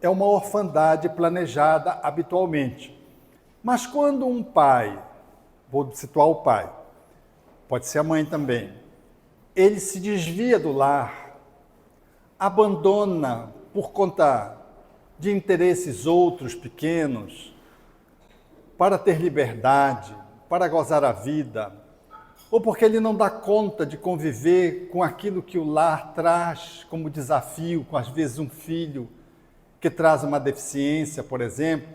é uma orfandade planejada habitualmente. Mas quando um pai, vou situar o pai, pode ser a mãe também, ele se desvia do lar, abandona por conta de interesses outros pequenos, para ter liberdade, para gozar a vida, ou porque ele não dá conta de conviver com aquilo que o lar traz como desafio, com às vezes um filho que traz uma deficiência, por exemplo,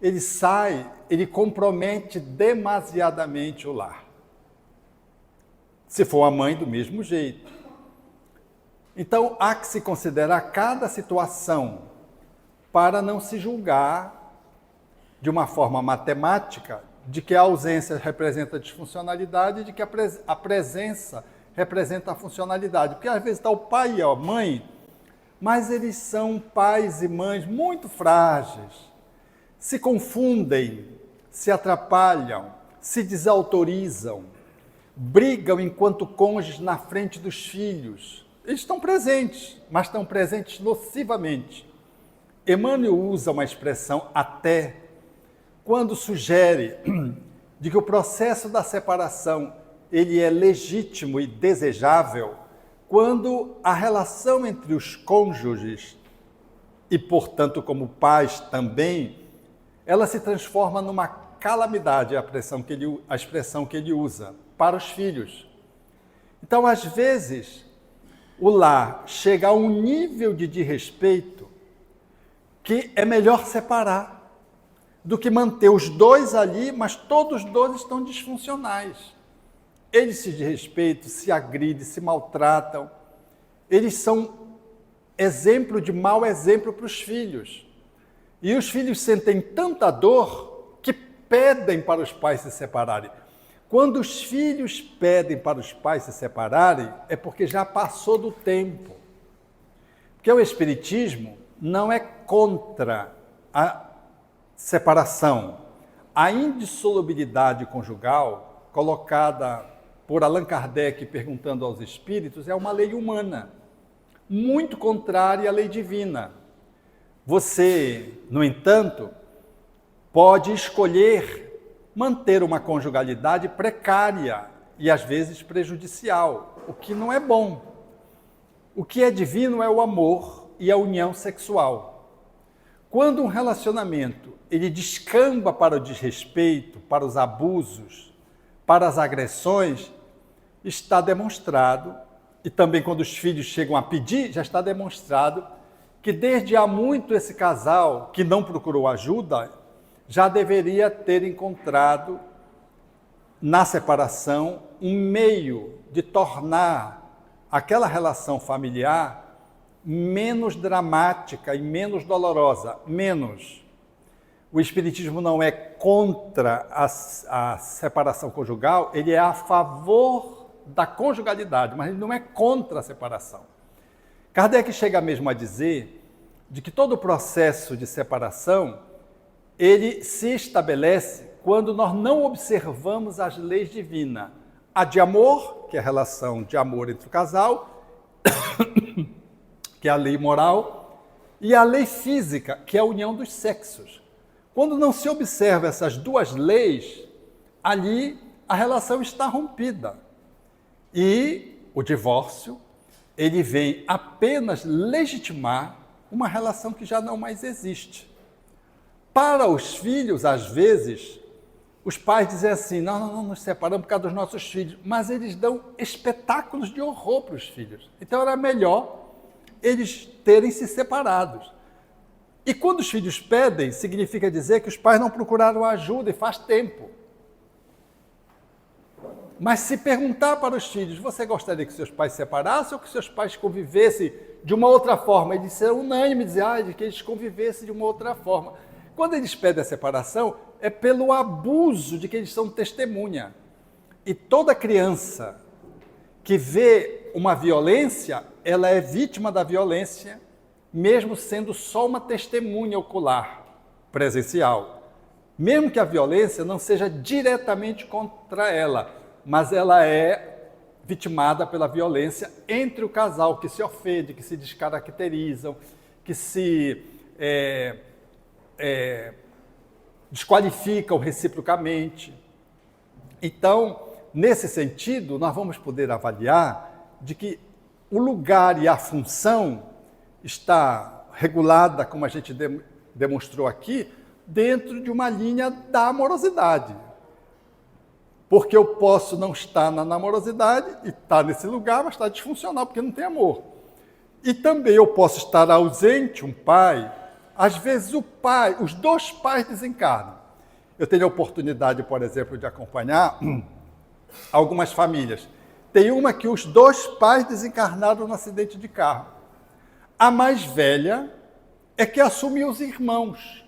ele sai, ele compromete demasiadamente o lar. Se for a mãe, do mesmo jeito. Então, há que se considerar cada situação para não se julgar de uma forma matemática de que a ausência representa a disfuncionalidade e de que a presença representa a funcionalidade. Porque às vezes está o pai e a mãe, mas eles são pais e mães muito frágeis, se confundem, se atrapalham, se desautorizam, brigam enquanto cônjuges na frente dos filhos. Eles estão presentes, mas estão presentes nocivamente. Emmanuel usa uma expressão até quando sugere de que o processo da separação ele é legítimo e desejável quando a relação entre os cônjuges e, portanto, como pais também, ela se transforma numa calamidade, a expressão que ele usa, para os filhos. Então, às vezes, o lar chega a um nível de desrespeito que é melhor separar do que manter os dois ali, mas todos os dois estão disfuncionais. Eles se desrespeitam, se agridem, se maltratam. Eles são exemplo de mau exemplo para os filhos. E os filhos sentem tanta dor que pedem para os pais se separarem. Quando os filhos pedem para os pais se separarem, é porque já passou do tempo. Porque o Espiritismo não é contra a separação. A indissolubilidade conjugal, colocada por Allan Kardec perguntando aos espíritos, é uma lei humana, muito contrária à lei divina. Você, no entanto, pode escolher manter uma conjugalidade precária e às vezes prejudicial, o que não é bom. O que é divino é o amor e a união sexual. Quando um relacionamento ele descamba para o desrespeito, para os abusos, para as agressões, está demonstrado, e também quando os filhos chegam a pedir, já está demonstrado que desde há muito esse casal que não procurou ajuda, já deveria ter encontrado na separação um meio de tornar aquela relação familiar menos dramática e menos dolorosa, menos. O Espiritismo não é contra a separação conjugal, ele é a favor da conjugalidade, mas ele não é contra a separação. Kardec chega mesmo a dizer de que todo o processo de separação, ele se estabelece quando nós não observamos as leis divinas. A de amor, que é a relação de amor entre o casal, que é a lei moral, e a lei física, que é a união dos sexos. Quando não se observa essas duas leis, ali a relação está rompida. E o divórcio, ele vem apenas legitimar uma relação que já não mais existe. Para os filhos, às vezes, os pais dizem assim, não nos separamos por causa dos nossos filhos, mas eles dão espetáculos de horror para os filhos. Então era melhor eles terem se separados. E quando os filhos pedem, significa dizer que os pais não procuraram ajuda e faz tempo. Mas se perguntar para os filhos, você gostaria que seus pais se separassem ou que seus pais convivessem de uma outra forma? Eles serão unânimes, de que eles convivessem de uma outra forma. Quando eles pedem a separação, é pelo abuso de que eles são testemunha. E toda criança que vê uma violência, ela é vítima da violência, mesmo sendo só uma testemunha ocular, presencial. Mesmo que a violência não seja diretamente contra ela, mas ela é vitimada pela violência entre o casal que se ofende, que se descaracterizam, que se desqualificam reciprocamente. Então, nesse sentido, nós vamos poder avaliar de que o lugar e a função está regulada, como a gente demonstrou aqui, dentro de uma linha da amorosidade. Porque eu posso não estar na amorosidade e estar nesse lugar, mas estar disfuncional, porque não tem amor. E também eu posso estar ausente, um pai. Às vezes os dois pais desencarnam. Eu tenho a oportunidade, por exemplo, de acompanhar algumas famílias. Tem uma que os dois pais desencarnaram no acidente de carro. A mais velha é que assumiu os irmãos.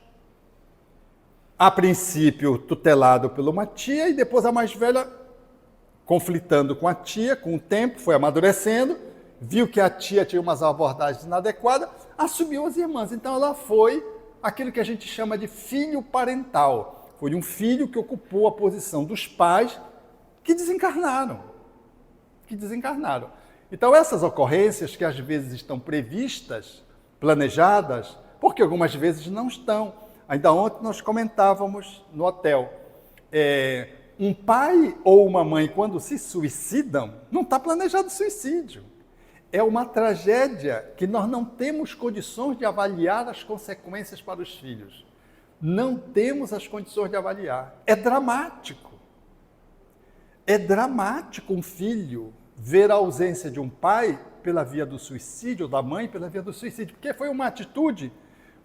A princípio tutelado por uma tia, e depois a mais velha, conflitando com a tia, com o tempo, foi amadurecendo, viu que a tia tinha umas abordagens inadequadas, assumiu as irmãs. Então ela foi aquilo que a gente chama de filho parental. Foi um filho que ocupou a posição dos pais que desencarnaram. Então essas ocorrências que às vezes estão previstas, planejadas, porque algumas vezes não estão. Ainda ontem nós comentávamos no hotel, um pai ou uma mãe, quando se suicidam, não está planejado suicídio. É uma tragédia que nós não temos condições de avaliar as consequências para os filhos. Não temos as condições de avaliar. É dramático. É dramático um filho ver a ausência de um pai pela via do suicídio, ou da mãe pela via do suicídio, porque foi uma atitude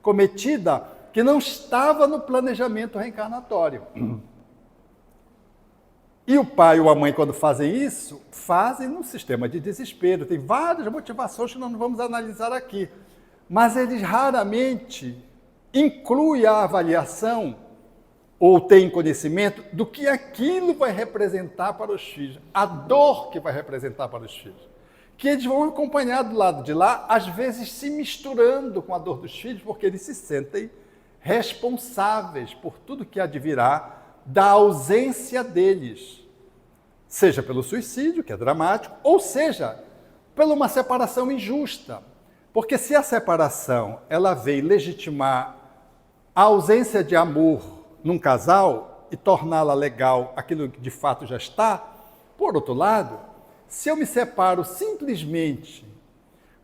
cometida que não estava no planejamento reencarnatório. E o pai ou a mãe, quando fazem isso, fazem num sistema de desespero. Tem várias motivações que nós não vamos analisar aqui. Mas eles raramente incluem a avaliação ou têm conhecimento do que aquilo vai representar para os filhos, a dor que vai representar para os filhos. Que eles vão acompanhar do lado de lá, às vezes se misturando com a dor dos filhos, porque eles se sentem responsáveis por tudo que advirá da ausência deles, seja pelo suicídio, que é dramático, ou seja, por uma separação injusta. Porque se a separação ela veio legitimar a ausência de amor num casal e torná-la legal aquilo que de fato já está, por outro lado, se eu me separo simplesmente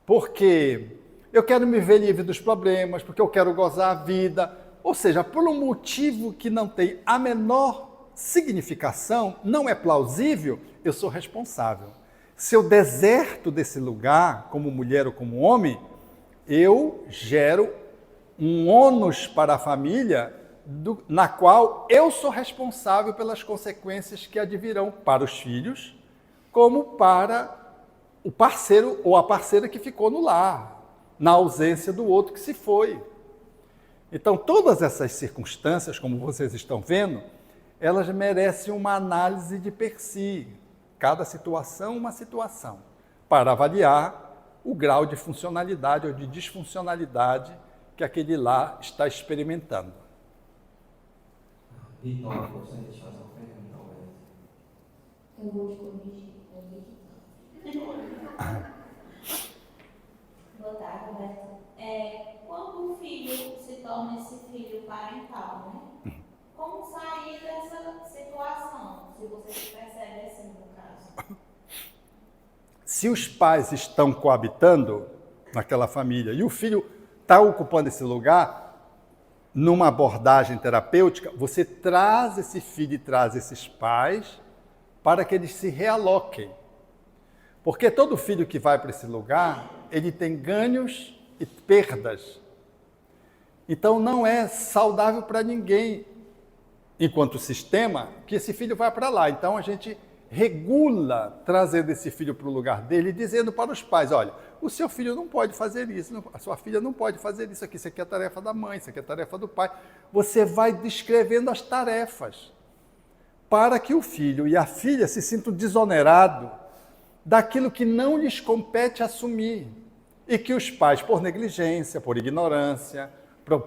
porque eu quero me ver livre dos problemas, porque eu quero gozar a vida, ou seja, por um motivo que não tem a menor significação, não é plausível, eu sou responsável. Se eu deserto desse lugar, como mulher ou como homem, eu gero um ônus para a família na qual eu sou responsável pelas consequências que advirão para os filhos, como para o parceiro ou a parceira que ficou no lar, na ausência do outro que se foi. Então, todas essas circunstâncias, como vocês estão vendo, elas merecem uma análise de per si. Cada situação, uma situação, para avaliar o grau de funcionalidade ou de disfuncionalidade que aquele lar está experimentando. Eu vou te corrigir. Boa tarde, Roberto. Quando o filho se torna esse filho parental, né? Como sair dessa situação? Se você se percebe assim, no caso. Se os pais estão coabitando naquela família e o filho está ocupando esse lugar, numa abordagem terapêutica, você traz esse filho e traz esses pais para que eles se realoquem. Porque todo filho que vai para esse lugar, ele tem ganhos e perdas. Então não é saudável para ninguém, enquanto sistema, que esse filho vá para lá. Então a gente regula, trazendo esse filho para o lugar dele, dizendo para os pais, olha, o seu filho não pode fazer isso, a sua filha não pode fazer isso aqui é a tarefa da mãe, isso aqui é a tarefa do pai. Você vai descrevendo as tarefas, para que o filho e a filha se sintam desonerados daquilo que não lhes compete assumir, e que os pais, por negligência, por ignorância,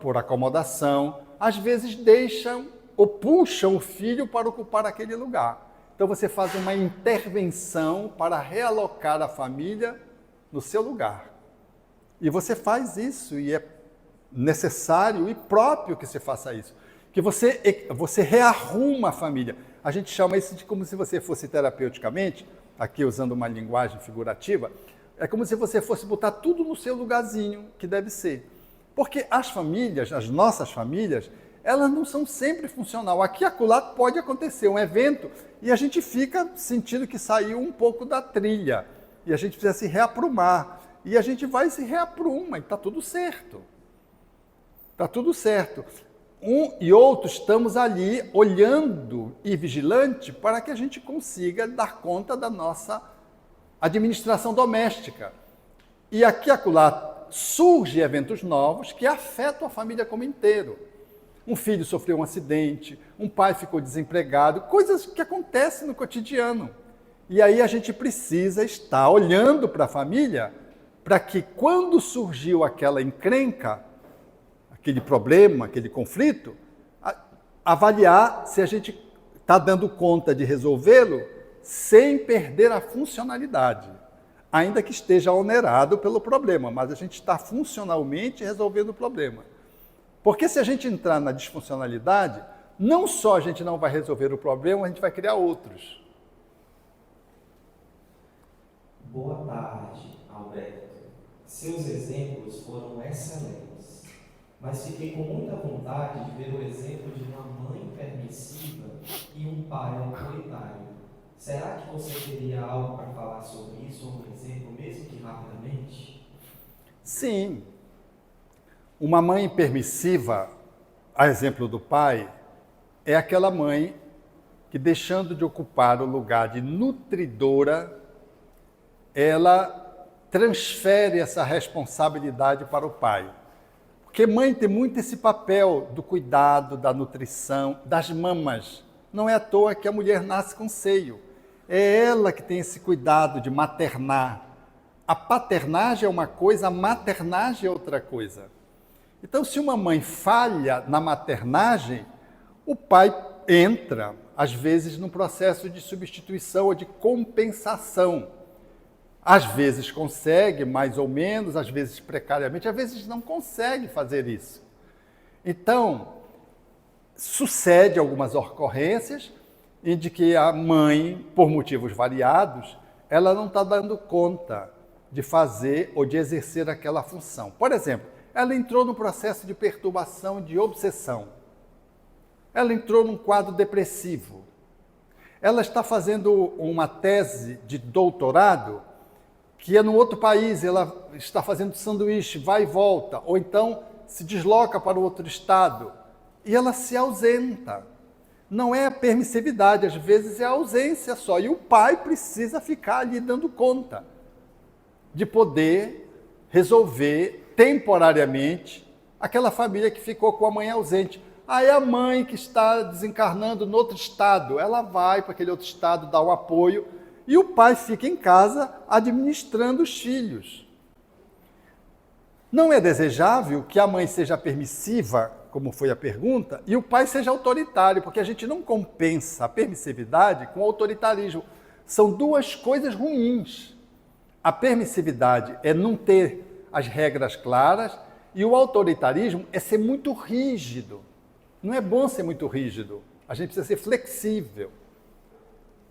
por acomodação, às vezes deixam ou puxam o filho para ocupar aquele lugar. Então você faz uma intervenção para realocar a família no seu lugar. E você faz isso e é necessário e próprio que se faça isso. Que você rearruma a família. A gente chama isso de como se você fosse terapeuticamente, aqui usando uma linguagem figurativa, é como se você fosse botar tudo no seu lugarzinho, que deve ser. Porque as famílias, as nossas famílias, elas não são sempre funcional. Aqui e acolá pode acontecer um evento e a gente fica sentindo que saiu um pouco da trilha. E a gente precisa se reaprumar. E a gente vai e se reapruma e está tudo certo. Está tudo certo. Um e outro estamos ali olhando e vigilante para que a gente consiga dar conta da nossa administração doméstica. E aqui e acolá surgem eventos novos que afetam a família como inteiro. Um filho sofreu um acidente, um pai ficou desempregado, coisas que acontecem no cotidiano. E aí a gente precisa estar olhando para a família para que quando surgiu aquela encrenca, aquele problema, aquele conflito, avaliar se a gente está dando conta de resolvê-lo sem perder a funcionalidade, ainda que esteja onerado pelo problema, mas a gente está funcionalmente resolvendo o problema. Porque se a gente entrar na disfuncionalidade, não só a gente não vai resolver o problema, a gente vai criar outros. Boa tarde, Alberto. Seus exemplos foram excelentes, mas fiquei com muita vontade de ver o exemplo de uma mãe permissiva e um pai autoritário. Será que você teria algo para falar sobre isso, ou um exemplo, mesmo que rapidamente? Sim. Uma mãe permissiva, a exemplo do pai, é aquela mãe que, deixando de ocupar o lugar de nutridora, ela transfere essa responsabilidade para o pai. Porque mãe tem muito esse papel do cuidado, da nutrição, das mamas. Não é à toa que a mulher nasce com seio. É ela que tem esse cuidado de maternar. A paternagem é uma coisa, a maternagem é outra coisa. Então, se uma mãe falha na maternagem, o pai entra, às vezes, num processo de substituição ou de compensação. Às vezes consegue, mais ou menos, às vezes precariamente, às vezes não consegue fazer isso. Então, sucede algumas ocorrências em de que a mãe, por motivos variados, ela não está dando conta de fazer ou de exercer aquela função. Por exemplo, ela entrou num processo de perturbação, de obsessão. Ela entrou num quadro depressivo. Ela está fazendo uma tese de doutorado que é num outro país, ela está fazendo sanduíche, vai e volta, ou então se desloca para o outro estado, e ela se ausenta. Não é a permissividade, às vezes é a ausência só, e o pai precisa ficar ali dando conta de poder resolver temporariamente aquela família que ficou com a mãe ausente. Aí a mãe que está desencarnando no outro estado, ela vai para aquele outro estado, dá um apoio, e o pai fica em casa administrando os filhos. Não é desejável que a mãe seja permissiva, como foi a pergunta, e o pai seja autoritário, porque a gente não compensa a permissividade com o autoritarismo. São duas coisas ruins. A permissividade é não ter as regras claras e o autoritarismo é ser muito rígido. Não é bom ser muito rígido. A gente precisa ser flexível.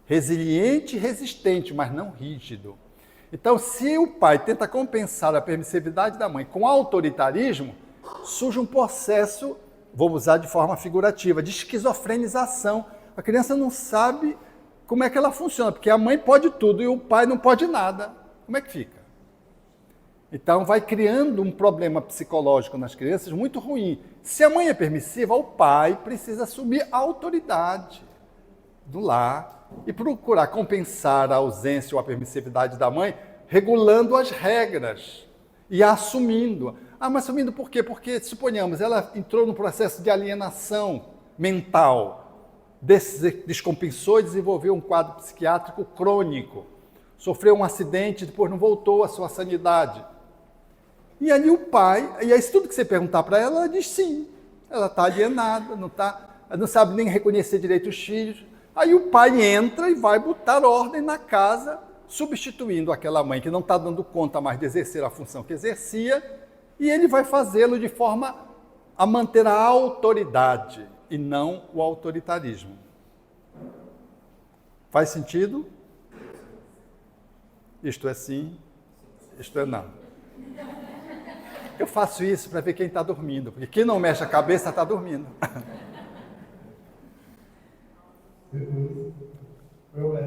Resiliente e resistente, mas não rígido. Então, se o pai tenta compensar a permissividade da mãe com autoritarismo, surge um processo, vou usar de forma figurativa, de esquizofrenização. A criança não sabe como é que ela funciona, porque a mãe pode tudo e o pai não pode nada. Como é que fica? Então, vai criando um problema psicológico nas crianças muito ruim. Se a mãe é permissiva, o pai precisa assumir a autoridade do lar e procurar compensar a ausência ou a permissividade da mãe, regulando as regras e assumindo. Ah, mas assumindo por quê? Porque, suponhamos, ela entrou num processo de alienação mental, descompensou e desenvolveu um quadro psiquiátrico crônico, sofreu um acidente, depois não voltou à sua sanidade. E ali o pai, e aí tudo que você perguntar para ela, ela diz sim. Ela está alienada, não sabe nem reconhecer direito os filhos. Aí o pai entra e vai botar ordem na casa, substituindo aquela mãe que não está dando conta mais de exercer a função que exercia, E ele vai fazê-lo de forma a manter a autoridade e não o autoritarismo. Faz sentido? Isto é sim, isto é não. Eu faço isso para ver quem está dormindo, porque quem não mexe a cabeça está dormindo. Eu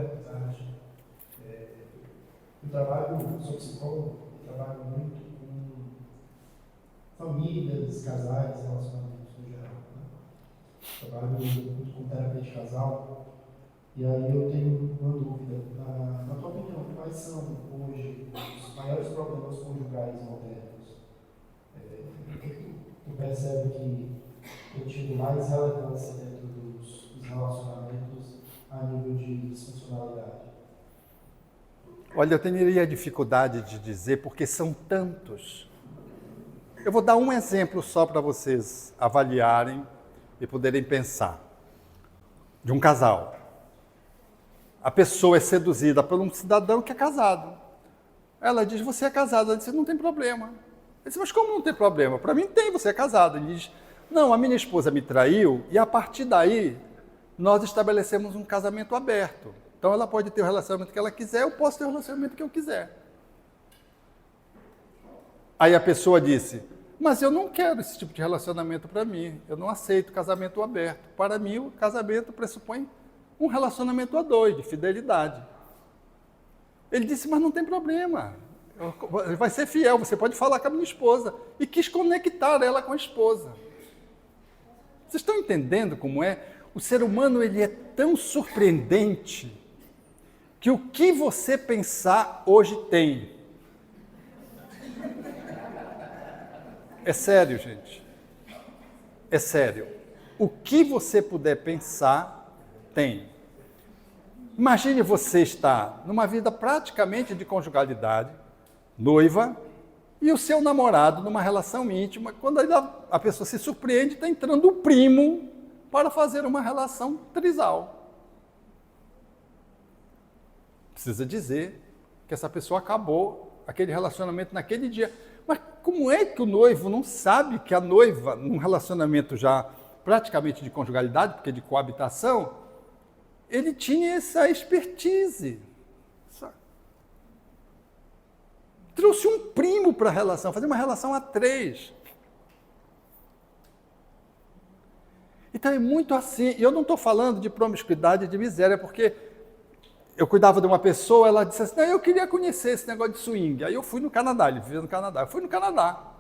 trabalho, sou psicólogo, trabalho muito com famílias, casais, relacionamentos no geral. Né? Trabalho muito com terapia de casal. E aí eu tenho uma dúvida. Na tua opinião, quais são hoje os maiores problemas conjugais modernos? Tu percebe que tem tido mais relevância dentro dos relacionamentos a nível de disfuncionalidade? Olha, eu teria dificuldade de dizer, porque são tantos. Eu vou dar um exemplo só para vocês avaliarem e poderem pensar. De um casal. A pessoa é seduzida por um cidadão que é casado. Ela diz, você é casado. Ela diz, não tem problema. Ele diz, mas como não tem problema? Para mim tem, você é casado. Ele diz, não, a minha esposa me traiu e a partir daí nós estabelecemos um casamento aberto. Então ela pode ter o relacionamento que ela quiser, eu posso ter o relacionamento que eu quiser. Aí a pessoa disse, mas eu não quero esse tipo de relacionamento para mim, eu não aceito casamento aberto. Para mim o casamento pressupõe um relacionamento a dois, de fidelidade. Ele disse, mas não tem problema, vai ser fiel, você pode falar com a minha esposa. E quis conectar ela com a esposa. Vocês estão entendendo como é? O ser humano ele é tão surpreendente que o que você pensar hoje tem. É sério, gente. É sério. O que você puder pensar, tem. Imagine você estar numa vida praticamente de conjugalidade, noiva, e o seu namorado numa relação íntima, quando a pessoa se surpreende, está entrando o primo para fazer uma relação trisal. Precisa dizer que essa pessoa acabou aquele relacionamento naquele dia. Mas como é que o noivo não sabe que a noiva, num relacionamento já praticamente de conjugalidade, porque de coabitação, ele tinha essa expertise. Trouxe um primo para a relação, fazer uma relação a três. Então é muito assim. E eu não estou falando de promiscuidade e de miséria, porque eu cuidava de uma pessoa, ela disse assim, não, eu queria conhecer esse negócio de swing. Aí eu fui no Canadá, ele vivia no Canadá. Eu fui no Canadá.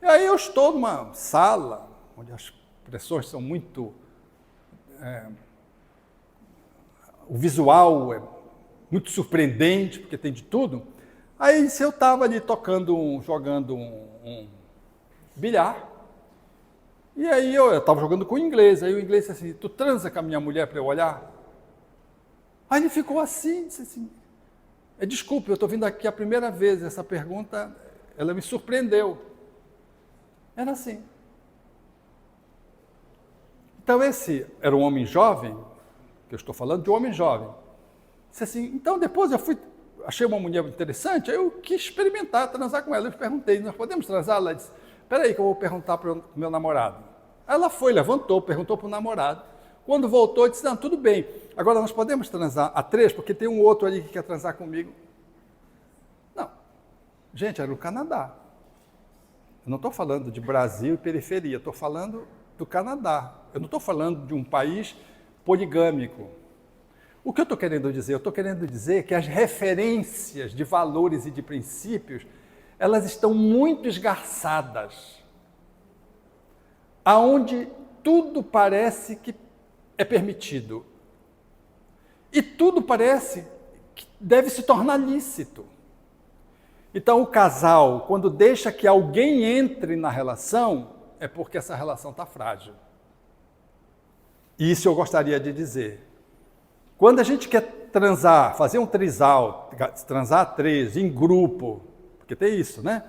E aí eu estou numa sala, onde as expressões são muito... o visual é muito surpreendente, porque tem de tudo. Aí eu estava ali jogando um bilhar, e aí eu estava jogando com o inglês, aí o inglês disse assim, tu transa com a minha mulher para eu olhar? Aí ele ficou assim, disse assim, desculpe, eu estou vindo aqui a primeira vez, essa pergunta, ela me surpreendeu. Era assim. Então esse era um homem jovem, que eu estou falando de um homem jovem. Disse assim, então depois achei uma mulher interessante, aí eu quis experimentar, transar com ela. Eu perguntei, nós podemos transar? Ela disse, espera aí que eu vou perguntar para o meu namorado. Ela foi, levantou, perguntou para o namorado. Quando voltou, disse, não, tudo bem, agora nós podemos transar a três, porque tem um outro ali que quer transar comigo. Não. Gente, era o Canadá. Eu não estou falando de Brasil e periferia, estou falando do Canadá. Eu não estou falando de um país poligâmico. O que eu estou querendo dizer? Eu estou querendo dizer que as referências de valores e de princípios, elas estão muito esgarçadas. Aonde tudo parece que é permitido. E tudo parece que deve se tornar lícito. Então, o casal, quando deixa que alguém entre na relação, é porque essa relação está frágil. E isso eu gostaria de dizer. Quando a gente quer transar, fazer um trisal, transar a três, em grupo, porque tem isso, né?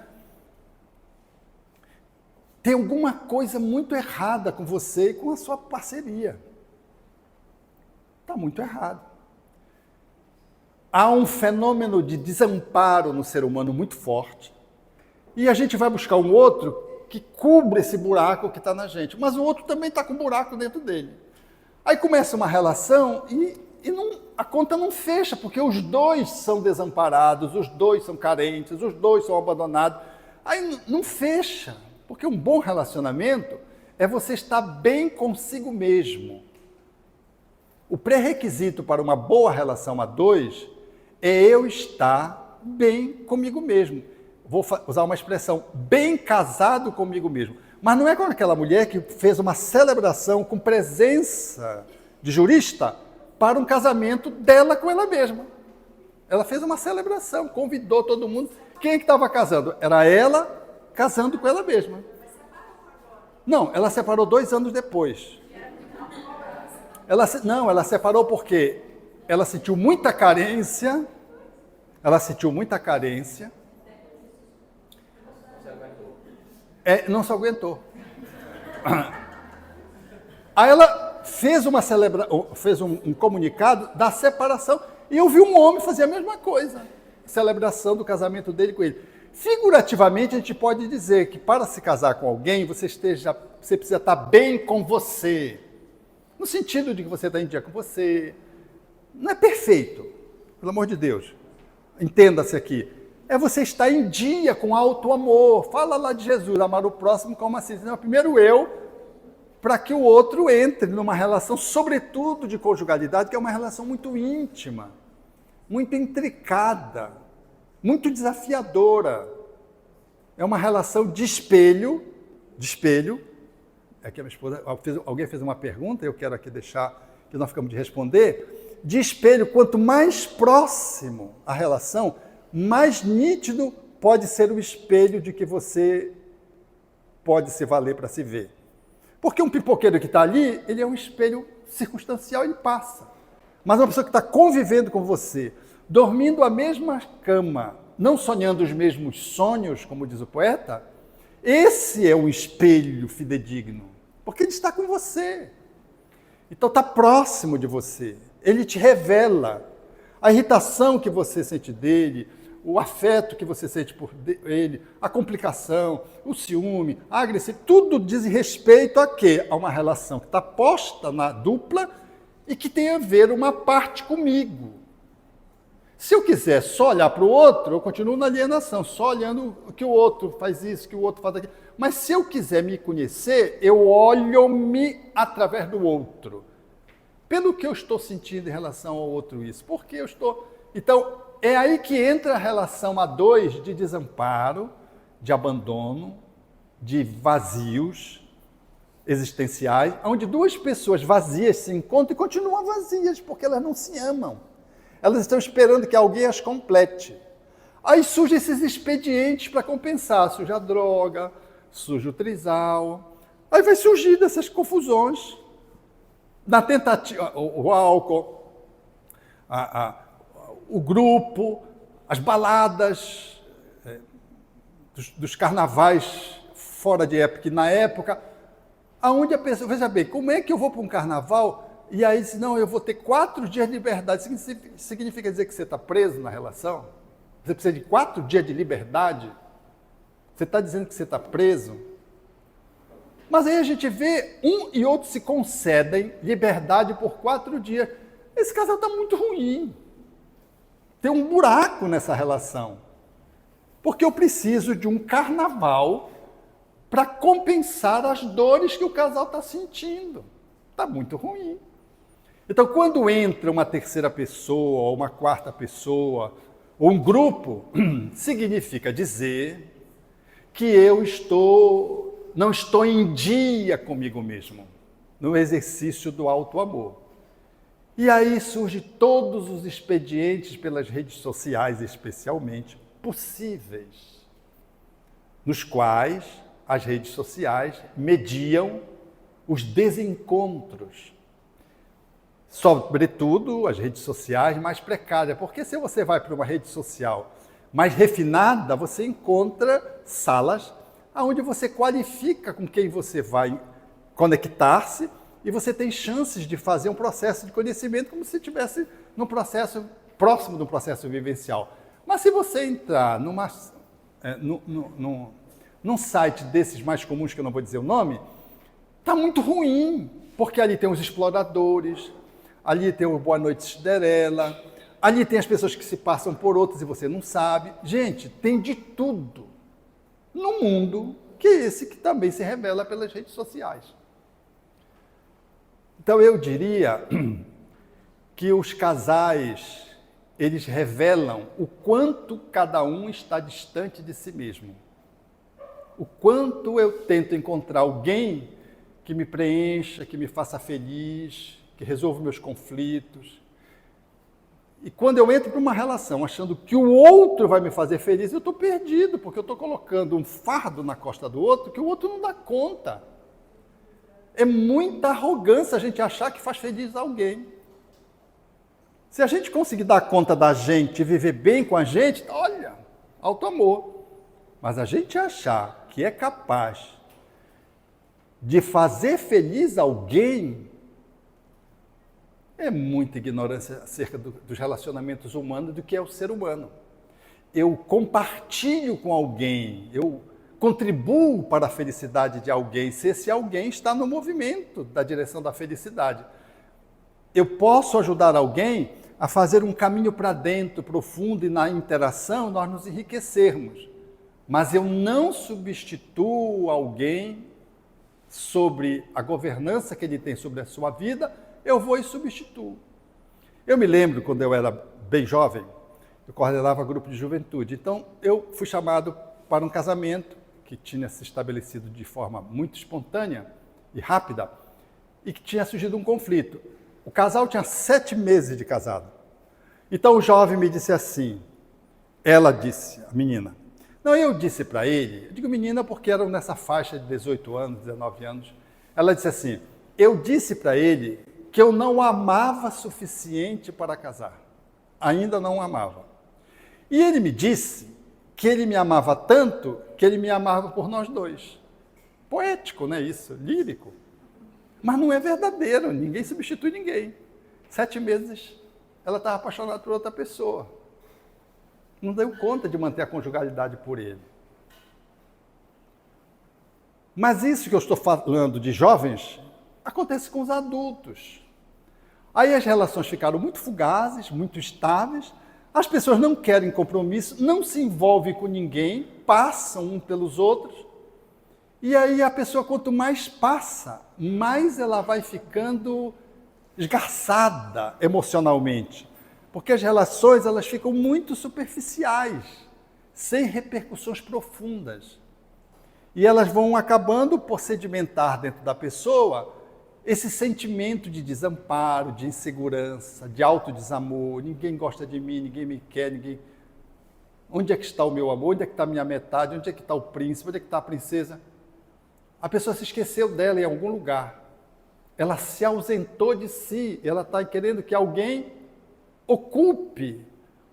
Tem alguma coisa muito errada com você e com a sua parceria. Está muito errado. Há um fenômeno de desamparo no ser humano muito forte. e a gente vai buscar um outro que cubra esse buraco que está na gente. Mas o outro também está com um buraco dentro dele. Aí começa uma relação a conta não fecha, porque os dois são desamparados, os dois são carentes, os dois são abandonados. Aí não fecha, porque um bom relacionamento é você estar bem consigo mesmo. O pré-requisito para uma boa relação a dois é eu estar bem comigo mesmo. Vou usar uma expressão, bem casado comigo mesmo. Mas não é com aquela mulher que fez uma celebração com presença de jurista para um casamento dela com ela mesma. Ela fez uma celebração, convidou todo mundo. Quem é que estava casando? Era ela casando com ela mesma. Não, ela separou 2 anos depois. Ela separou porque ela sentiu muita carência. Não se aguentou. Aí ela fez um comunicado da separação e eu vi um homem fazer a mesma coisa. Celebração do casamento dele com ele. Figurativamente, a gente pode dizer que para se casar com alguém, você precisa estar bem com você. No sentido de que você está em dia com você. Não é perfeito, pelo amor de Deus. Entenda-se aqui. É você estar em dia com alto amor. Fala lá de Jesus, amar o próximo como assim. Não, primeiro eu, para que o outro entre numa relação, sobretudo de conjugalidade, que é uma relação muito íntima, muito intricada, muito desafiadora. É uma relação de espelho. É que a minha esposa, alguém fez uma pergunta, eu quero aqui deixar, que nós ficamos de responder. De espelho, quanto mais próximo a relação, mais nítido pode ser o espelho de que você pode se valer para se ver. Porque um pipoqueiro que está ali, ele é um espelho circunstancial, ele passa. Mas uma pessoa que está convivendo com você, dormindo a mesma cama, não sonhando os mesmos sonhos, como diz o poeta, esse é um espelho fidedigno, porque ele está com você. Então está próximo de você, ele te revela a irritação que você sente dele, o afeto que você sente por ele, a complicação, o ciúme, a agressividade, tudo diz respeito a quê? A uma relação que está posta na dupla e que tem a ver uma parte comigo. Se eu quiser só olhar para o outro, eu continuo na alienação, só olhando que o outro faz isso, que o outro faz aquilo. Mas se eu quiser me conhecer, eu olho-me através do outro. Pelo que eu estou sentindo em relação ao outro isso. Porque eu estou... Então, é aí que entra a relação a dois de desamparo, de abandono, de vazios existenciais, onde duas pessoas vazias se encontram e continuam vazias, porque elas não se amam. Elas estão esperando que alguém as complete. Aí surgem esses expedientes para compensar. Surge a droga, surge o trisal. Aí vai surgir dessas confusões. Na tentativa, o álcool, o grupo, as baladas, dos carnavais fora de época e na época, aonde a pessoa, veja bem, como é que eu vou para um carnaval e aí diz, não, eu vou ter 4 dias de liberdade, significa dizer que você está preso na relação? Você precisa de 4 dias de liberdade? Você está dizendo que você está preso? Mas aí a gente vê um e outro se concedem liberdade por 4 dias. Esse casal está muito ruim. Tem um buraco nessa relação. Porque eu preciso de um carnaval para compensar as dores que o casal está sentindo. Está muito ruim. Então, quando entra uma terceira pessoa, ou uma quarta pessoa, ou um grupo, significa dizer que eu não estou em dia comigo mesmo, no exercício do alto amor. E aí surgem todos os expedientes pelas redes sociais, especialmente, possíveis, nos quais as redes sociais mediam os desencontros. Sobretudo as redes sociais mais precárias, porque se você vai para uma rede social mais refinada, você encontra salas onde você qualifica com quem você vai conectar-se e você tem chances de fazer um processo de conhecimento como se estivesse num processo próximo do processo vivencial. Mas se você entrar num site desses mais comuns, que eu não vou dizer o nome, está muito ruim, porque ali tem os exploradores, ali tem o Boa Noite Cinderela, ali tem as pessoas que se passam por outras e você não sabe. Gente, tem de tudo no mundo, que é esse que também se revela pelas redes sociais. Então eu diria que os casais, eles revelam o quanto cada um está distante de si mesmo. O quanto eu tento encontrar alguém que me preencha, que me faça feliz, que resolva meus conflitos. E quando eu entro para uma relação achando que o outro vai me fazer feliz, eu estou perdido, porque eu estou colocando um fardo na costa do outro que o outro não dá conta. É muita arrogância a gente achar que faz feliz alguém. Se a gente conseguir dar conta da gente e viver bem com a gente, olha, alto amor. Mas a gente achar que é capaz de fazer feliz alguém, é muita ignorância acerca dos relacionamentos humanos, do que é o ser humano. Eu compartilho com alguém, eu contribuo para a felicidade de alguém, se esse alguém está no movimento da direção da felicidade. Eu posso ajudar alguém a fazer um caminho para dentro, profundo, e na interação nós nos enriquecermos. Mas eu não substituo alguém sobre a governança que ele tem sobre a sua vida, eu vou e substituo. Eu me lembro, quando eu era bem jovem, eu coordenava grupo de juventude. Então, eu fui chamado para um casamento que tinha se estabelecido de forma muito espontânea e rápida e que tinha surgido um conflito. O casal tinha 7 meses de casado. Então, o jovem me disse assim, ela disse, a menina, não, eu disse para ele, eu digo menina porque eram nessa faixa de 18 anos, 19 anos, ela disse assim, eu disse para ele que eu não amava suficiente para casar, ainda não amava. E ele me disse que ele me amava tanto que ele me amava por nós dois. Poético, não é isso? Lírico. Mas não é verdadeiro, ninguém substitui ninguém. 7 meses, ela estava apaixonada por outra pessoa. Não deu conta de manter a conjugalidade por ele. Mas isso que eu estou falando de jovens, acontece com os adultos. Aí as relações ficaram muito fugazes, muito estáveis, as pessoas não querem compromisso, não se envolvem com ninguém, passam um pelos outros, e aí a pessoa, quanto mais passa, mais ela vai ficando esgarçada emocionalmente. Porque as relações, elas ficam muito superficiais, sem repercussões profundas. E elas vão acabando por sedimentar dentro da pessoa esse sentimento de desamparo, de insegurança, de autodesamor. Ninguém gosta de mim, ninguém me quer, ninguém... Onde é que está o meu amor? Onde é que está a minha metade? Onde é que está o príncipe? Onde é que está a princesa? A pessoa se esqueceu dela em algum lugar. Ela se ausentou de si. Ela está querendo que alguém ocupe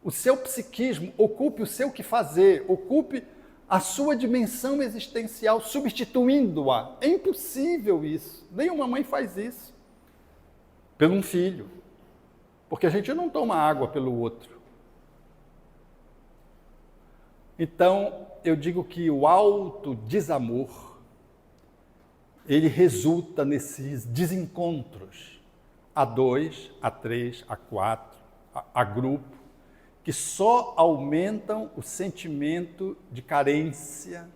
o seu psiquismo, ocupe o seu que fazer, ocupe a sua dimensão existencial, substituindo-a. É impossível isso. Nenhuma mãe faz isso pelo um filho. Porque a gente não toma água pelo outro. Então, eu digo que o autodesamor, ele resulta nesses desencontros a 2, a 3, a 4, a grupo, que só aumentam o sentimento de carência,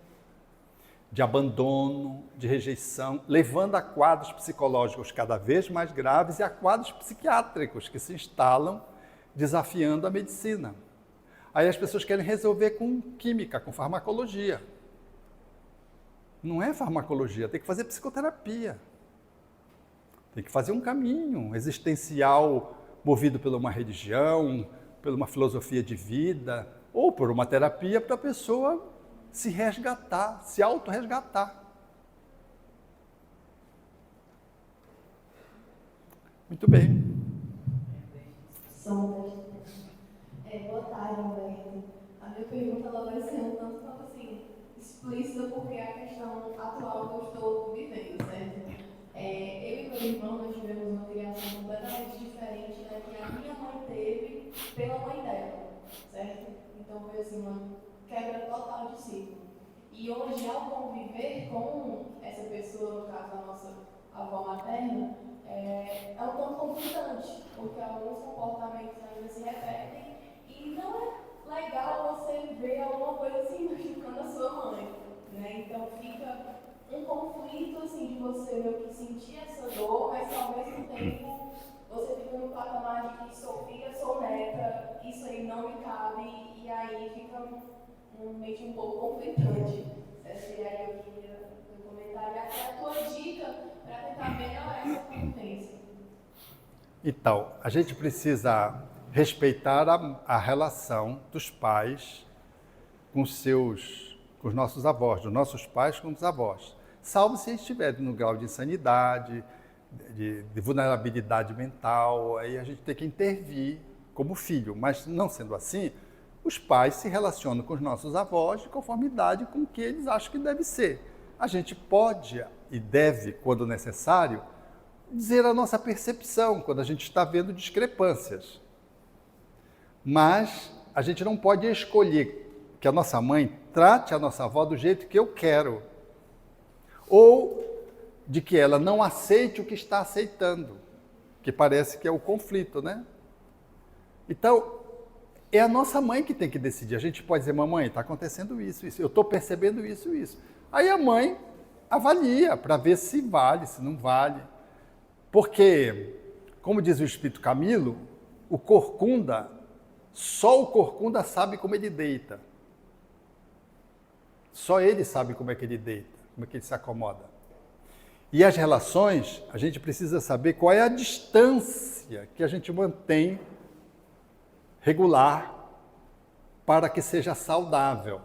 de abandono, de rejeição, levando a quadros psicológicos cada vez mais graves e a quadros psiquiátricos que se instalam desafiando a medicina. Aí as pessoas querem resolver com química, com farmacologia. Não é farmacologia, tem que fazer psicoterapia. Tem que fazer um caminho existencial movido por uma religião, por uma filosofia de vida, ou por uma terapia para a pessoa se resgatar, se autorresgatar. Muito bem. Boa tarde, Humberto. A minha pergunta ela vai ser um tanto assim, explícita, porque é a questão atual que eu estou vivendo, certo? Eu e meu irmão, nós tivemos uma criação completamente diferente da que a minha mãe teve pela mãe dela, certo? Então foi assim, uma quebra total de possível. E hoje, ao conviver com essa pessoa, no caso a nossa avó materna, é um tanto conflitante, porque alguns comportamentos ainda se repetem e não é legal você ver alguma coisa assim machucando a sua mãe, né? Então fica um conflito assim de você meio que sentir essa dor, mas ao mesmo tempo você fica no patamar de que sou filha, sou neta, isso aí não me cabe, e aí fica mente um pouco conflitante. E aí eu queria comentar até a tua dica para tentar melhorar essa convivência. Então, a gente precisa respeitar a relação dos pais com os nossos avós, dos nossos pais com os avós, salvo se eles estiverem no grau de insanidade, de vulnerabilidade mental, aí a gente tem que intervir como filho, mas não sendo assim, os pais se relacionam com os nossos avós de conformidade com o que eles acham que deve ser. A gente pode e deve, quando necessário, dizer a nossa percepção, quando a gente está vendo discrepâncias. Mas a gente não pode escolher que a nossa mãe trate a nossa avó do jeito que eu quero, ou de que ela não aceite o que está aceitando, que parece que é o conflito, né? Então, é a nossa mãe que tem que decidir. A gente pode dizer, mamãe, está acontecendo isso, eu estou percebendo isso, isso. Aí a mãe avalia para ver se vale, se não vale. Porque, como diz o Espírito Camilo, só o corcunda sabe como ele deita. Só ele sabe como é que ele deita, como é que ele se acomoda. E as relações, a gente precisa saber qual é a distância que a gente mantém regular para que seja saudável.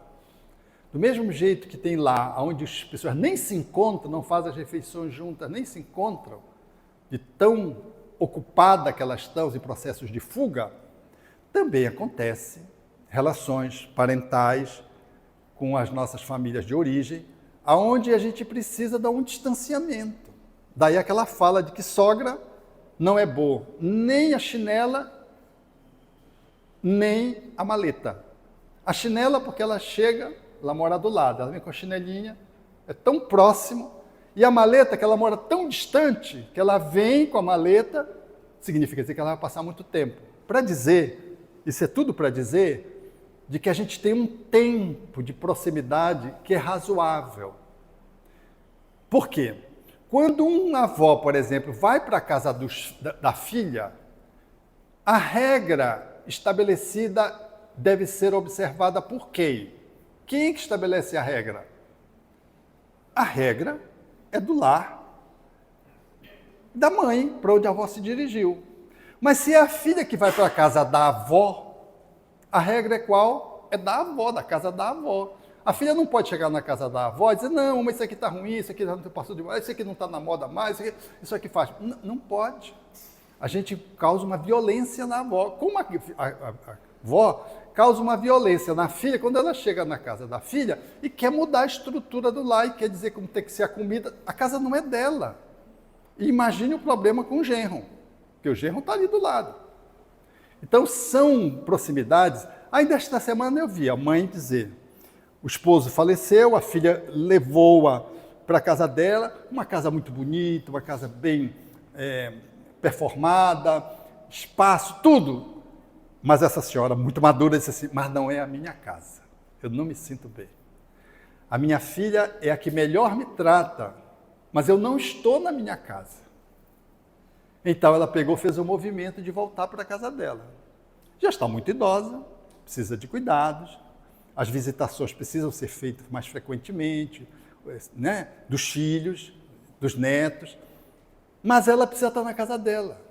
Do mesmo jeito que tem lá, onde as pessoas nem se encontram, não fazem as refeições juntas, nem se encontram, de tão ocupada que elas estão em processos de fuga, também acontece relações parentais com as nossas famílias de origem, aonde a gente precisa dar um distanciamento. Daí aquela fala de que sogra não é boa, nem a chinela, nem a maleta. A chinela, porque ela chega, ela mora do lado, ela vem com a chinelinha, é tão próximo, e a maleta, que ela mora tão distante, que ela vem com a maleta, significa dizer que ela vai passar muito tempo. Para dizer, isso é tudo para dizer, de que a gente tem um tempo de proximidade que é razoável. Por quê? Quando uma avó, por exemplo, vai para a casa da filha, a regra estabelecida deve ser observada por quem? Quem que estabelece a regra? A regra é do lar da mãe, para onde a avó se dirigiu. Mas se é a filha que vai para a casa da avó, a regra é qual? É da avó, da casa da avó. A filha não pode chegar na casa da avó e dizer, não, mas isso aqui está ruim, isso aqui já não passou demais, isso aqui não está na moda mais, isso aqui faz. Não pode. A gente causa uma violência na avó. Como a avó causa uma violência na filha quando ela chega na casa da filha e quer mudar a estrutura do lar e quer dizer como tem que ser a comida. A casa não é dela. E imagine o problema com o genro, porque o genro está ali do lado. Então, são proximidades. Ainda esta semana eu vi a mãe dizer, o esposo faleceu, a filha levou-a para a casa dela, uma casa muito bonita, uma casa bem performada, espaço, tudo. Mas essa senhora, muito madura, disse assim, mas não é a minha casa, eu não me sinto bem. A minha filha é a que melhor me trata, mas eu não estou na minha casa. Então ela pegou, fez o movimento de voltar para a casa dela. Já está muito idosa, precisa de cuidados, as visitações precisam ser feitas mais frequentemente, né? Dos filhos, dos netos, mas ela precisa estar na casa dela.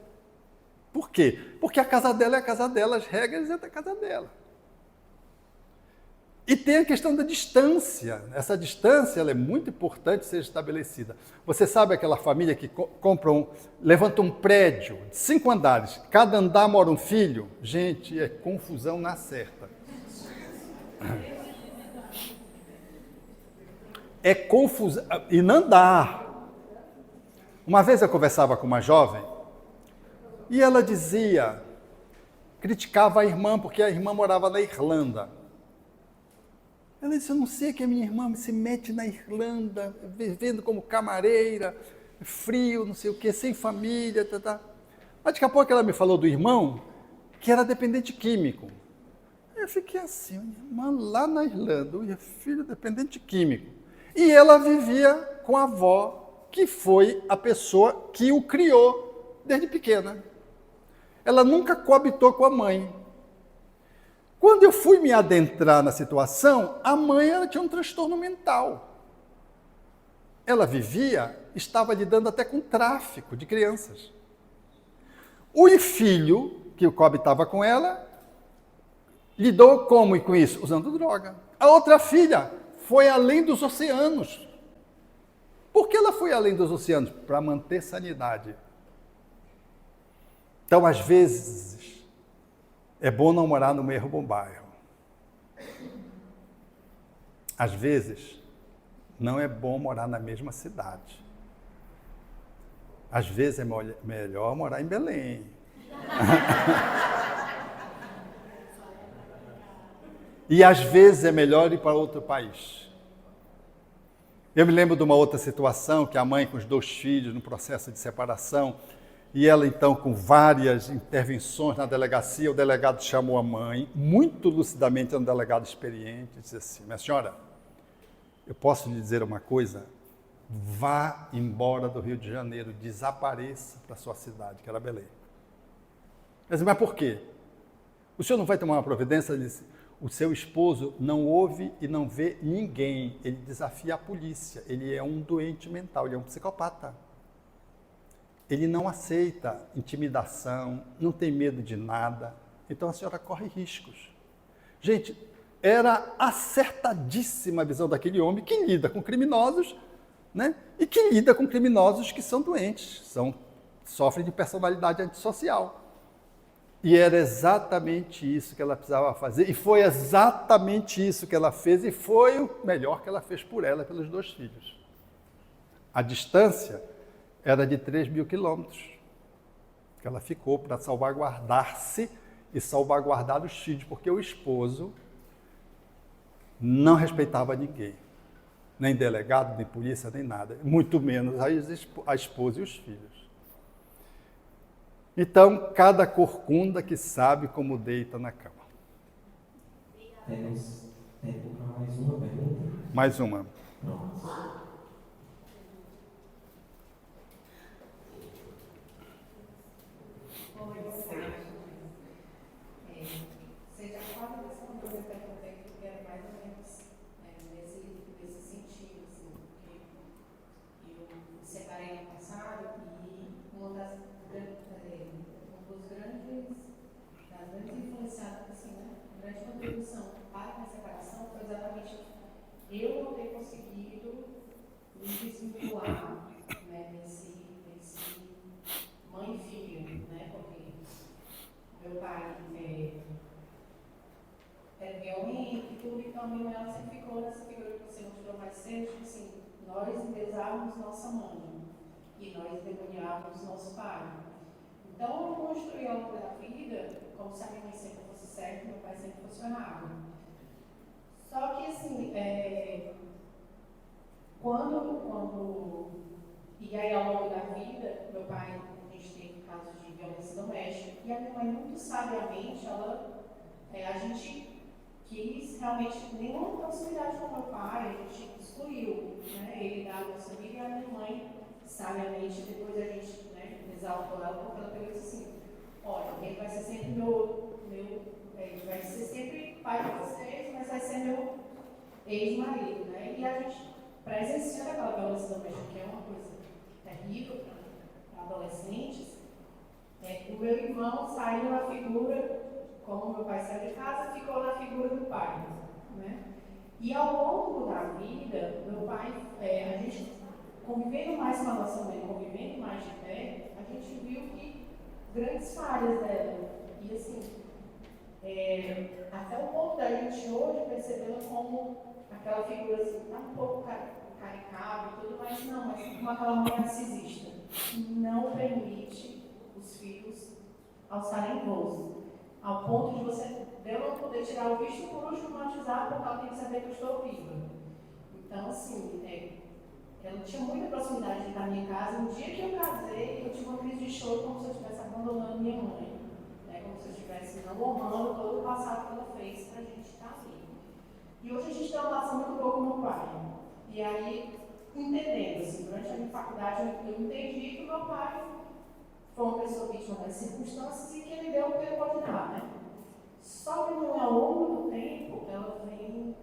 Por quê? Porque a casa dela é a casa dela, as regras é da casa dela. E tem a questão da distância. Essa distância ela é muito importante ser estabelecida. Você sabe aquela família que levanta um prédio de 5 andares, cada andar mora um filho? Gente, é confusão na certa. É confusão. E não dá. Uma vez eu conversava com uma jovem e ela criticava a irmã porque a irmã morava na Irlanda. Ela disse, eu não sei que a minha irmã se mete na Irlanda, vivendo como camareira, frio, não sei o quê, sem família, tá. Mas daqui a pouco ela me falou do irmão, que era dependente químico. Eu fiquei assim, minha irmã lá na Irlanda, o filho dependente químico. E ela vivia com a avó, que foi a pessoa que o criou desde pequena. Ela nunca coabitou com a mãe. Quando eu fui me adentrar na situação, a mãe ela tinha um transtorno mental. Ela estava lidando até com tráfico de crianças. O filho, que coabitava com ela, lidou como com isso? Usando droga. A outra filha foi além dos oceanos. Por que ela foi além dos oceanos? Para manter sanidade. Então, às vezes, é bom não morar no mesmo bairro. Às vezes, não é bom morar na mesma cidade. Às vezes é melhor morar em Belém. E às vezes é melhor ir para outro país. Eu me lembro de uma outra situação, que a mãe com os 2 filhos no processo de separação, e ela então com várias intervenções na delegacia, o delegado chamou a mãe, muito lucidamente, era um delegado experiente, e disse assim, minha senhora, eu posso lhe dizer uma coisa? Vá embora do Rio de Janeiro, desapareça para a sua cidade, que era Belém. Eu disse, mas por quê? O senhor não vai tomar uma providência? Ele disse, o seu esposo não ouve e não vê ninguém, ele desafia a polícia, ele é um doente mental, ele é um psicopata. Ele não aceita intimidação, não tem medo de nada, então a senhora corre riscos. Gente, era acertadíssima a visão daquele homem que lida com criminosos, né? E que lida com criminosos que são doentes, sofrem de personalidade antissocial. E era exatamente isso que ela precisava fazer, e foi exatamente isso que ela fez, e foi o melhor que ela fez por ela, pelos 2 filhos. A distância era de 3.000 quilômetros, que ela ficou para salvaguardar-se e salvaguardar os filhos, porque o esposo não respeitava ninguém, nem delegado, nem polícia, nem nada, muito menos a esposa e os filhos. Então, cada corcunda que sabe como deita na cama. Temos tempo para mais uma pergunta? Mais uma. Pronto. Você já pode responder essa pergunta aqui, que era mais ou menos nesse sentido, assim, porque eu me separei no passado e das grandes influenciadas, assim, né, a grande contribuição para a minha separação foi exatamente eu não ter conseguido me desvincular, né, nesse mãe e filho, né, porque meu pai é violento e tudo, então a minha mãe sempre ficou nessa figura que você mostrou mais cedo, tipo assim, nós endeusávamos nossa mãe e nós endemoniávamos nosso pai. Então eu construí ao longo da vida como se a minha mãe sempre fosse certa e meu pai sempre fosse errado. Só que assim, e aí ao longo da vida, meu pai, a gente teve casos de violência doméstica, e a minha mãe muito sabiamente, a gente quis realmente nenhuma proximidade com meu pai, a gente excluiu, né, ele da nossa vida, e a minha mãe, sabiamente, depois a gente, né, exaltou ela, porque ela pegou e disse assim, olha, ele vai ser sempre ele vai ser sempre pai de vocês, mas vai ser meu ex-marido, né, e a gente presenciando aquela violência doméstica, que é uma coisa terrível para adolescentes, o meu irmão saiu na figura, como meu pai saiu de casa, ficou na figura do pai, né? E ao longo da vida, meu pai, a gente convivendo mais com a nossa mãe, convivendo mais de perto, a gente viu que grandes falhas dela, e assim, até o ponto da gente hoje percebê-la como aquela figura assim, tá um pouco caricada e tudo, mas como aquela mãe narcisista, que não permite os filhos alçarem voos, ao ponto de você de eu não poder tirar o visto por último no WhatsApp porque ela tem que saber que eu estou viva. Então, assim, ela tinha muita proximidade da minha casa. No dia que eu casei, eu tive uma crise de choro como se eu estivesse abandonando minha mãe. Né? Como se eu estivesse não honrando todo o passado que ela fez para a gente estar ali. E hoje a gente tem uma relação muito boa com o meu pai. E aí, entendendo, assim, durante a minha faculdade, eu entendi que o meu pai foi uma pessoa vítima das circunstâncias e que ele deu o que ele pode dar, né? Só que ao longo do tempo, ela vem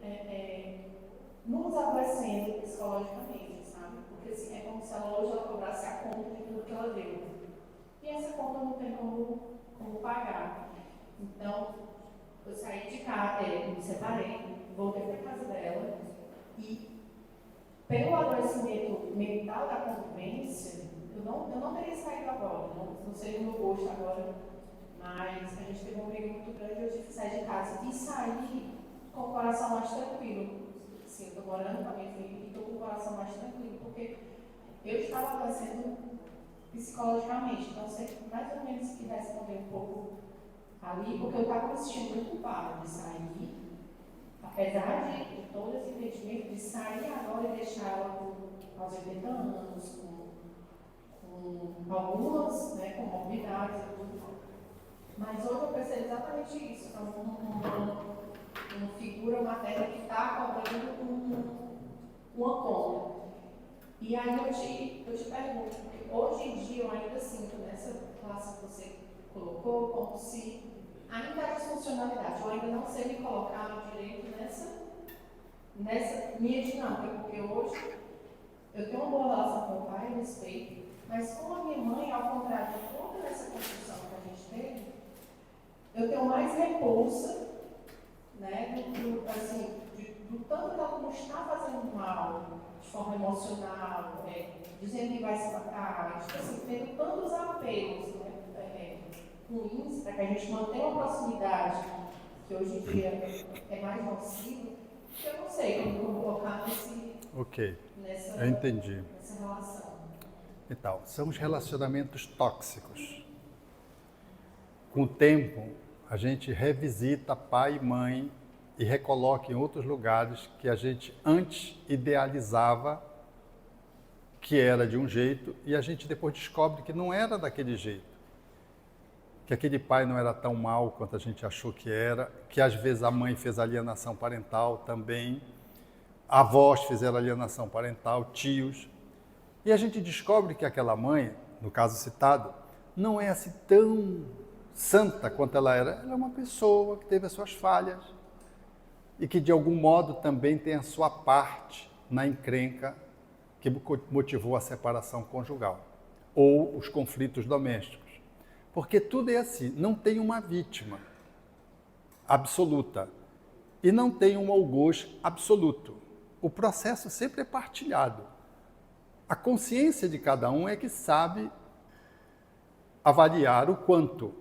nos adoecendo psicologicamente, sabe? Porque assim, é como se ela hoje ela cobrasse a conta de tudo que ela deu. E essa conta não tem como pagar. Então, eu saí de casa, me separei, voltei para a casa dela e, pelo adoecimento mental da convivência, eu não teria saído agora, não seria o meu gosto agora, mas a gente teve um briga muito grande, eu tive que sair de casa e sair com o coração mais tranquilo. Sim, eu estou morando com a minha filha e estou com o coração mais tranquilo, porque eu estava adoecendo psicologicamente, então sei mais ou menos que responder um pouco ali, porque eu estava me sentindo muito culpada de sair, apesar de todo esse entendimento de sair agora e deixar ela aos 80 anos, com algumas comorbidades e tudo. Mas hoje eu percebo exatamente isso, uma figura materna que está cobrando uma conta. E aí eu te pergunto, porque hoje em dia eu ainda sinto nessa classe que você colocou como se ainda há disfuncionalidade, eu ainda não sei me colocar no direito nessa minha dinâmica, porque hoje eu tenho uma boa relação com o pai, eu respeito, mas com a minha mãe, ao contrário de toda essa construção que a gente teve, eu tenho mais repulsa, né, do tanto que ela não está fazendo mal, de forma emocional, dizendo que vai se matar, assim, tendo tantos apelos ruins para que a gente mantenha uma proximidade que hoje em dia é mais nociva, que eu não sei como eu vou colocar eu entendi. Nessa relação. Então, são os relacionamentos tóxicos. Com o tempo, a gente revisita pai e mãe e recoloca em outros lugares que a gente antes idealizava que era de um jeito e a gente depois descobre que não era daquele jeito. Que aquele pai não era tão mal quanto a gente achou que era, que às vezes a mãe fez alienação parental também, avós fizeram alienação parental, tios. E a gente descobre que aquela mãe, no caso citado, não é assim tão santa quanto ela era. Ela é uma pessoa que teve as suas falhas e que de algum modo também tem a sua parte na encrenca que motivou a separação conjugal ou os conflitos domésticos. Porque tudo é assim, não tem uma vítima absoluta e não tem um algoz absoluto. O processo sempre é partilhado. A consciência de cada um é que sabe avaliar o quanto.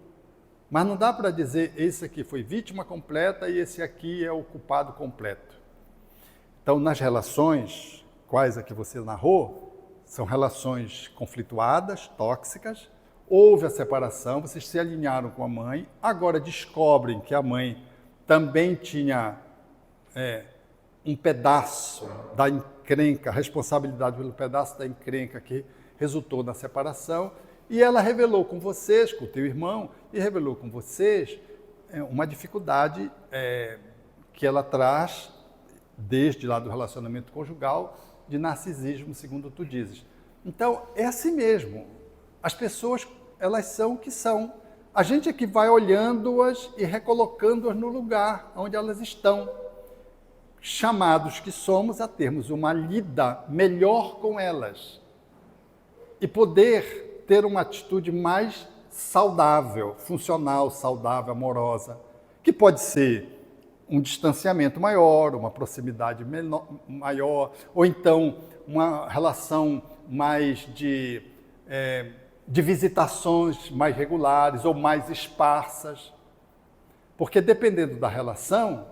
Mas não dá para dizer esse aqui foi vítima completa e esse aqui é o culpado completo. Então, nas relações, quais a que você narrou, são relações conflituadas, tóxicas. Houve a separação, vocês se alinharam com a mãe, agora descobrem que a mãe também tinha um pedaço da encrenca, responsabilidade pelo pedaço da encrenca que resultou na separação, e ela revelou com vocês, com o teu irmão, e revelou com vocês uma dificuldade que ela traz, desde lá do relacionamento conjugal, de narcisismo, segundo tu dizes. Então, é assim mesmo. As pessoas, elas são o que são. A gente é que vai olhando-as e recolocando-as no lugar onde elas estão. Chamados que somos a termos uma lida melhor com elas. E poder ter uma atitude mais saudável, funcional, saudável, amorosa, que pode ser um distanciamento maior, uma proximidade maior, ou então uma relação mais de visitações mais regulares ou mais esparsas. Porque dependendo da relação,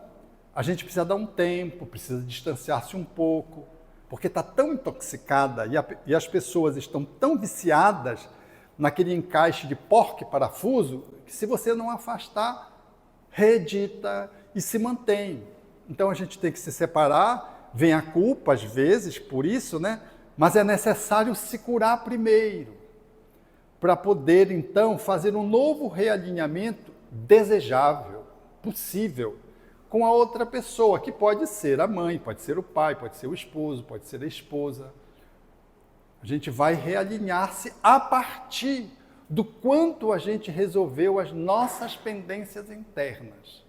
a gente precisa dar um tempo, precisa distanciar-se um pouco, porque está tão intoxicada e as pessoas estão tão viciadas naquele encaixe de porco e parafuso, que se você não afastar, reedita e se mantém. Então a gente tem que se separar, vem a culpa às vezes por isso, né? Mas é necessário se curar primeiro, para poder então fazer um novo realinhamento desejável, possível, com a outra pessoa, que pode ser a mãe, pode ser o pai, pode ser o esposo, pode ser a esposa. A gente vai realinhar-se a partir do quanto a gente resolveu as nossas pendências internas.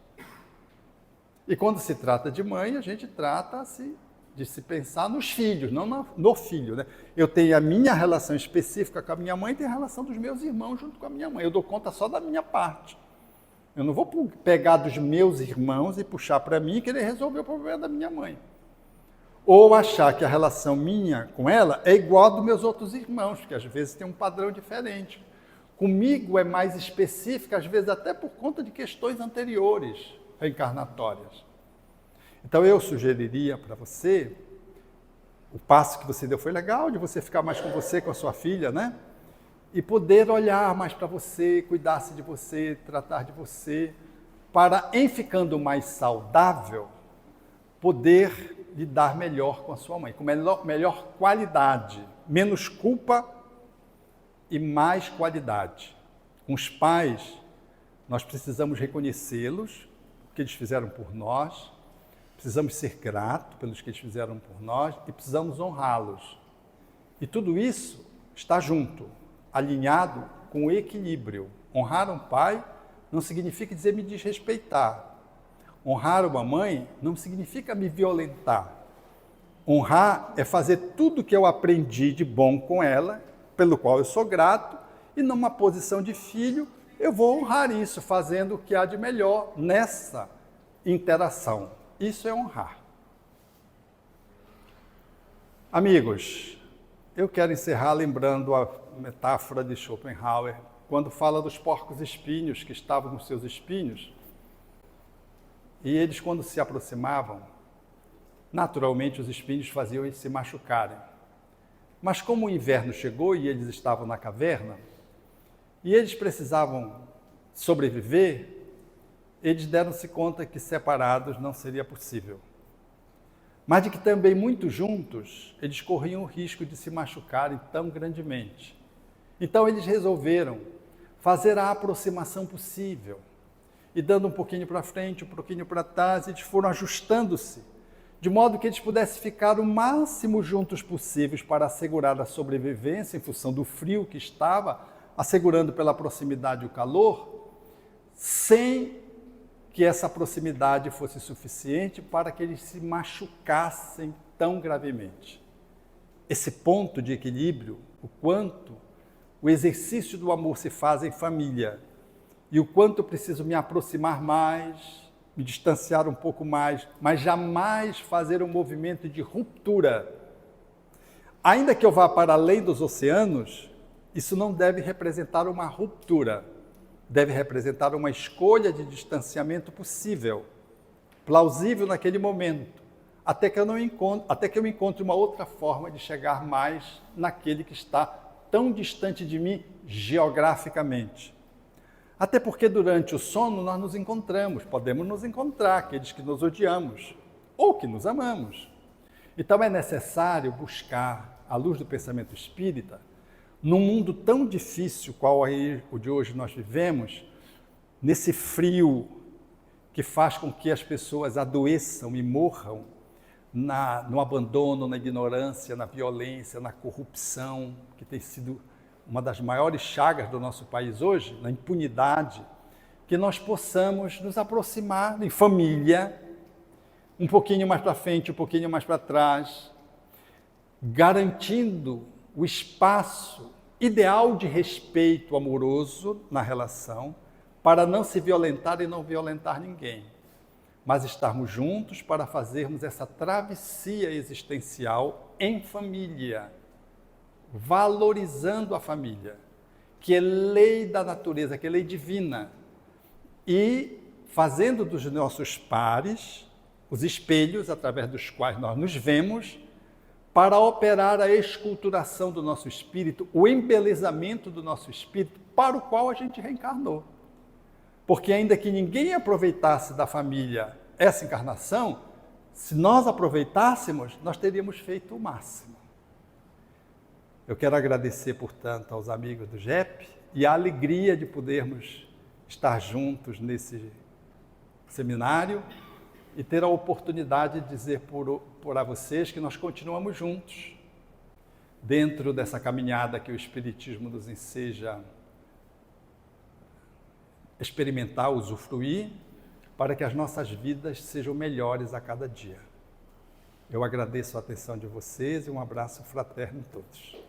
E quando se trata de mãe, a gente trata-se de se pensar nos filhos, não no filho, né? Eu tenho a minha relação específica com a minha mãe e tenho a relação dos meus irmãos junto com a minha mãe. Eu dou conta só da minha parte. Eu não vou pegar dos meus irmãos e puxar para mim e querer resolver o problema da minha mãe. Ou achar que a relação minha com ela é igual a dos meus outros irmãos, porque às vezes tem um padrão diferente. Comigo é mais específica, às vezes até por conta de questões anteriores, reencarnatórias. Então eu sugeriria para você, o passo que você deu foi legal, de você ficar mais com você, com a sua filha, né? E poder olhar mais para você, cuidar-se de você, tratar de você, para, em ficando mais saudável, poder lidar melhor com a sua mãe, com melhor qualidade, menos culpa e mais qualidade. Com os pais, nós precisamos reconhecê-los, o que eles fizeram por nós, precisamos ser gratos pelos que eles fizeram por nós e precisamos honrá-los. E tudo isso está junto, alinhado com o equilíbrio. Honrar um pai não significa dizer me desrespeitar. Honrar uma mãe não significa me violentar. Honrar é fazer tudo que eu aprendi de bom com ela, pelo qual eu sou grato, e numa posição de filho, eu vou honrar isso, fazendo o que há de melhor nessa interação. Isso é honrar. Amigos, eu quero encerrar lembrando a metáfora de Schopenhauer, quando fala dos porcos espinhos que estavam nos seus espinhos, e eles, quando se aproximavam, naturalmente os espinhos faziam eles se machucarem. Mas como o inverno chegou e eles estavam na caverna, e eles precisavam sobreviver, eles deram-se conta que separados não seria possível. Mas de que também muito juntos, eles corriam o risco de se machucarem tão grandemente. Então eles resolveram fazer a aproximação possível. E dando um pouquinho para frente, um pouquinho para trás, eles foram ajustando-se, de modo que eles pudessem ficar o máximo juntos possíveis para assegurar a sobrevivência em função do frio que estava, assegurando pela proximidade o calor, sem que essa proximidade fosse suficiente para que eles se machucassem tão gravemente. Esse ponto de equilíbrio, o quanto o exercício do amor se faz em família, e o quanto eu preciso me aproximar mais, me distanciar um pouco mais, mas jamais fazer um movimento de ruptura. Ainda que eu vá para além dos oceanos, isso não deve representar uma ruptura, deve representar uma escolha de distanciamento possível, plausível naquele momento, até que eu encontre uma outra forma de chegar mais naquele que está tão distante de mim geograficamente. Até porque durante o sono nós nos encontramos, podemos nos encontrar, aqueles que nos odiamos ou que nos amamos. Então é necessário buscar, à luz do pensamento espírita, num mundo tão difícil qual é o de hoje nós vivemos, nesse frio que faz com que as pessoas adoeçam e morram no abandono, na ignorância, na violência, na corrupção, que tem sido uma das maiores chagas do nosso país hoje, na impunidade, que nós possamos nos aproximar em família, um pouquinho mais para frente, um pouquinho mais para trás, garantindo o espaço ideal de respeito amoroso na relação, para não se violentar e não violentar ninguém, mas estarmos juntos para fazermos essa travessia existencial em família, valorizando a família, que é lei da natureza, que é lei divina, e fazendo dos nossos pares os espelhos através dos quais nós nos vemos, para operar a esculturação do nosso espírito, o embelezamento do nosso espírito, para o qual a gente reencarnou. Porque ainda que ninguém aproveitasse da família essa encarnação, se nós aproveitássemos, nós teríamos feito o máximo. Eu quero agradecer, portanto, aos amigos do GEP e a alegria de podermos estar juntos nesse seminário e ter a oportunidade de dizer a vocês que nós continuamos juntos dentro dessa caminhada que o Espiritismo nos enseja experimentar, usufruir, para que as nossas vidas sejam melhores a cada dia. Eu agradeço a atenção de vocês e um abraço fraterno a todos.